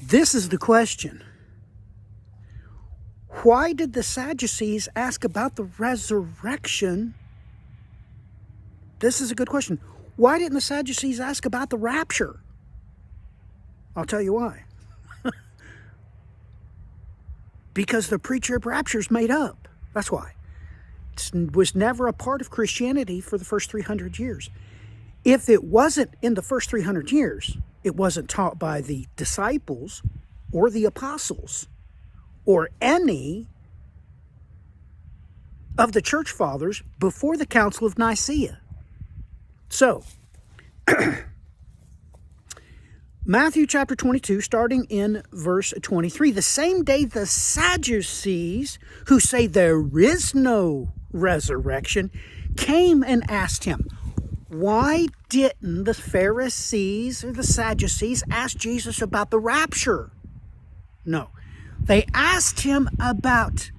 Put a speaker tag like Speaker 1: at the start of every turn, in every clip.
Speaker 1: This is the question. Why did the Sadducees ask about the resurrection? This is a good question. Why didn't the Sadducees ask about the rapture? I'll tell you why. Because the pre-trib rapture is made up. That's why. It was never a part of Christianity for the first 300 years. If it wasn't in the first 300 years, it wasn't taught by the disciples or the apostles or any of the church fathers before the Council of Nicaea. So, Matthew chapter 22, starting in verse 23. The same day the Sadducees, who say there is no resurrection, came and asked him, why didn't the Pharisees or the Sadducees ask Jesus about the rapture? No. They asked him about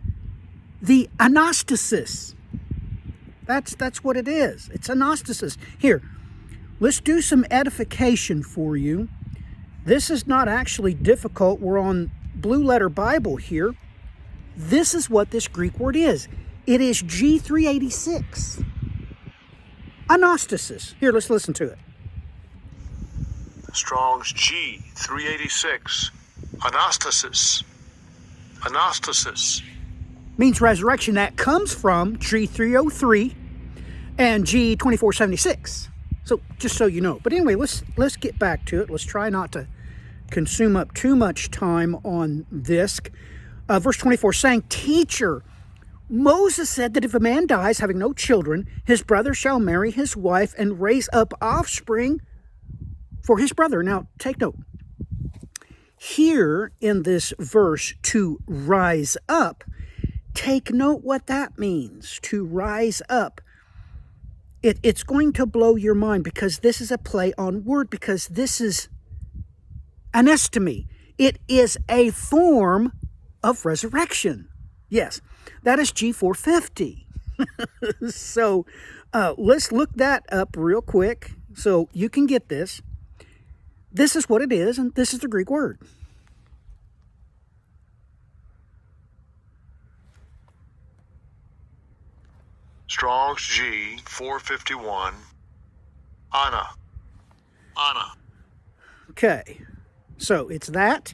Speaker 1: the anastasis. That's what it is. It's anastasis. Here, let's do some edification for you. This is not actually difficult. We're on Blue Letter Bible here. This is what this Greek word is. It is G386. Anastasis. Here, let's listen to it.
Speaker 2: Strong's G386. Anastasis. Anastasis.
Speaker 1: Means resurrection. That comes from G303 and G2476. So, just so you know. But anyway, let's get back to it. Let's try not to consume up too much time on this. Verse 24 saying, Teacher, Moses said that if a man dies having no children, his brother shall marry his wife and raise up offspring for his brother. Now, take note. Here in this verse, to rise up, take note what that means, to rise up. It's going to blow your mind because this is a play on word, because this is anastemy. It is a form of resurrection. Yes, that is G450. So let's look that up real quick so you can get this. This is what it is, and this is the Greek word.
Speaker 2: Strong's G451. Ana.
Speaker 1: Okay, so it's that.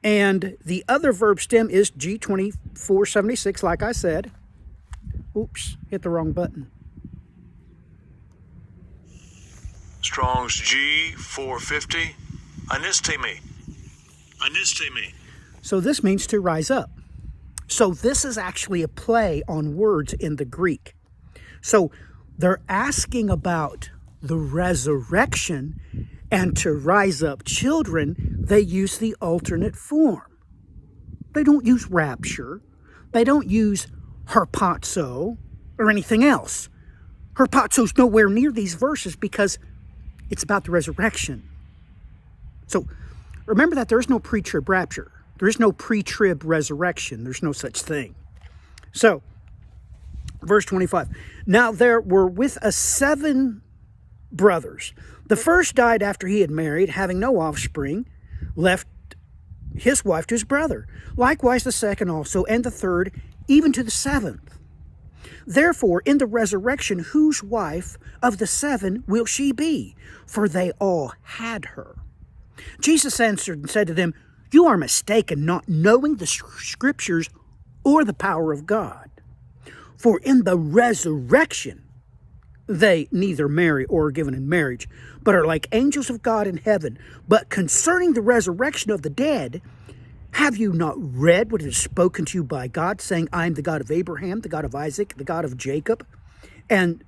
Speaker 1: And the other verb stem is G2476, like I said. Oops, hit the wrong button.
Speaker 2: Strong's G450. Anistemi.
Speaker 1: So this means to rise up. So this is actually a play on words in the Greek. So they're asking about the resurrection, and to rise up children, they use the alternate form. They don't use rapture. They don't use harpazo or anything else. Harpazo's nowhere near these verses because it's about the resurrection. So remember that there is no pre-trib rapture. There is no pre-trib resurrection. There's no such thing. So, verse 25. Now there were with us 7 brothers. The first died after he had married, having no offspring, left his wife to his brother. Likewise the second also, and the third, even to the 7th. Therefore, in the resurrection, whose wife of the 7 will she be? For they all had her. Jesus answered and said to them, You are mistaken, not knowing the Scriptures or the power of God. For in the resurrection, they neither marry or are given in marriage, but are like angels of God in heaven. But concerning the resurrection of the dead, have you not read what is spoken to you by God, saying, I am the God of Abraham, the God of Isaac, the God of Jacob? And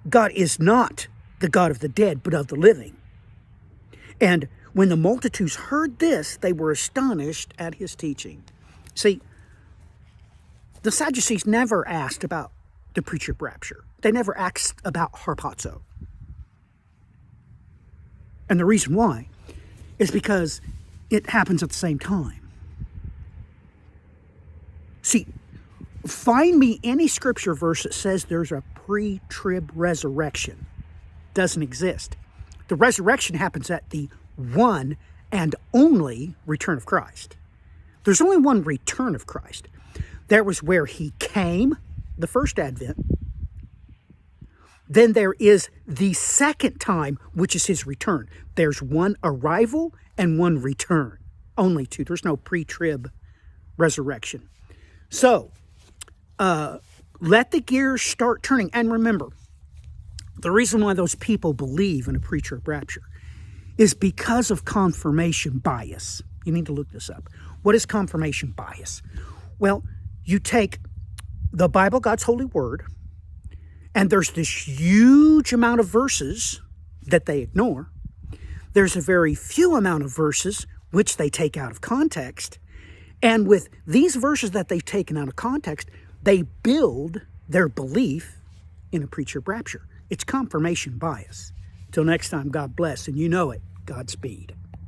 Speaker 1: God is not the God of the dead, but of the living. And when the multitudes heard this, they were astonished at his teaching. See, the Sadducees never asked about the pre-trib rapture. They never asked about harpazo. And the reason why is because it happens at the same time. See, find me any scripture verse that says there's a pre-trib resurrection. Doesn't exist. The resurrection happens at the one and only return of Christ. There's only one return of Christ. There was where he came, the first advent. Then there is the second time, which is his return. There's one arrival and one return. Only two. There's no pre-trib resurrection. So, let the gears start turning. And remember, the reason why those people believe in a pre-trib rapture is because of confirmation bias. You need to look this up. What is confirmation bias? Well, you take the Bible, God's holy word, and there's this huge amount of verses that they ignore. There's a very few amount of verses which they take out of context. And with these verses that they've taken out of context, they build their belief in a pre-trib rapture. It's confirmation bias. Till next time, God bless, and you know it. Godspeed.